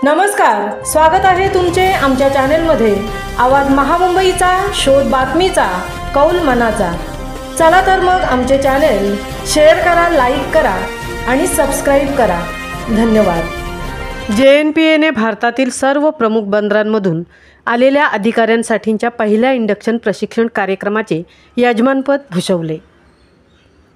नमस्कार, स्वागत आहे तुमचे आमच्या चॅनेलमध्ये। आवाज महामुंबईचा, शोध बातमीचा, कौल मनाचा। चला तर मग आमचे चॅनेल शेअर करा, लाईक करा आणि सबस्क्राईब करा। धन्यवाद। JNPAने भारतातील सर्व प्रमुख बंदरांमधून आलेल्या अधिकाऱ्यांसाठीच्या पहिल्या इंडक्शन प्रशिक्षण कार्यक्रमाचे यजमानपद भूषवले।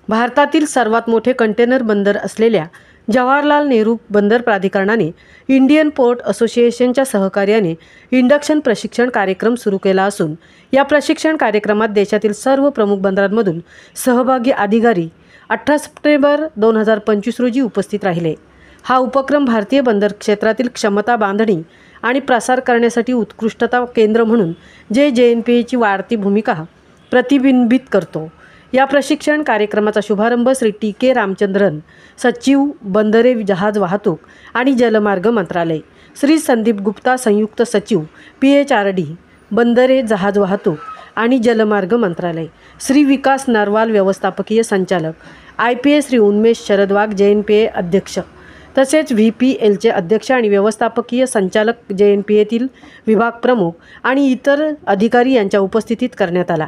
भारतातील सर्वात मोठे कंटेनर बंदर असलेल्या जवाहरलाल नेहरू बंदर प्राधिकरणाने इंडियन पोर्ट असोसिएशनच्या सहकार्याने इंडक्शन प्रशिक्षण कार्यक्रम सुरू केला असून या प्रशिक्षण कार्यक्रमात देशातील सर्व प्रमुख बंदरांमधून सहभागी अधिकारी 18 सप्टेंबर 2025 रोजी उपस्थित राहिले। हा उपक्रम भारतीय बंदर क्षेत्रातील क्षमता बांधणी आणि प्रसार करण्यासाठी उत्कृष्टता केंद्र म्हणून JNPAची वाढती भूमिका प्रतिबिंबित करतो। या प्रशिक्षण कार्यक्रमाचा शुभारंभ श्री TK रामचंद्रन, सचिव बंदरे जहाज वाहतूक आणि जलमार्ग मंत्रालय, श्री संदीप गुप्ता, संयुक्त सचिव PHRD बंदरे जहाज वाहतूक आणि जलमार्ग मंत्रालय, श्री विकास नरवाल, व्यवस्थापकीय संचालक IPA, श्री उन्मेष शरद वाघ, JNPA अध्यक्ष, तसेच VPLचे अध्यक्ष आणि व्यवस्थापकीय संचालक JNPAतील विभाग प्रमुख आणि इतर अधिकारी यांच्या उपस्थितीत करण्यात आला।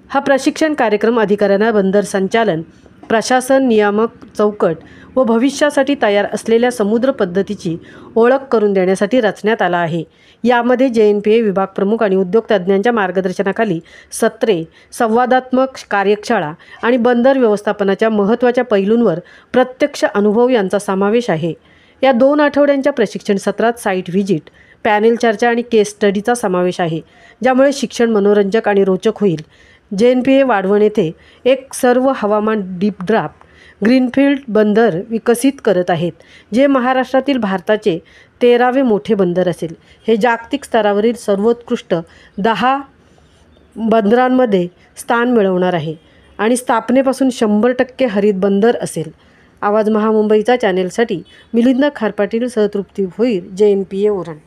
हा प्रशिक्षण कार्यक्रम अधिकाऱ्यांना बंदर संचालन, प्रशासन, नियामक चौकट व भविष्यासाठी तयार असलेल्या समुद्र पद्धतीची ओळख करून देण्यासाठी रचण्यात आला आहे। यामध्ये JNPA विभाग प्रमुख आणि उद्योग तज्ज्ञांच्या मार्गदर्शनाखाली सत्रे, संवादात्मक कार्यशाळा आणि बंदर व्यवस्थापनाच्या महत्त्वाच्या पैलूंवर प्रत्यक्ष अनुभव यांचा समावेश आहे। या 2 आठवड्यांच्या प्रशिक्षण सत्रात साईट व्हिजिट, पॅनेल चर्चा आणि केस स्टडीचा समावेश आहे, ज्यामुळे शिक्षण मनोरंजक आणि रोचक होईल। JNPA वाढवण येथे एक सर्व हवामान डीप ड्राफ्ट ग्रीनफील्ड बंदर विकसित करत आहेत, जे महाराष्ट्रातील भारताचे 13वे मोठे बंदर असेल। हे जागतिक स्तरावरील सर्वोत्कृष्ट 10 बंदरांमध्ये स्थान मिळवणार आहे आणि स्थापनेपासून 100% हरित बंदर असेल। आवाज महामुंबईचा चॅनेलसाठी मिलिंद खारपाटील, सहतृप्ती भोईर, JNPA उरण।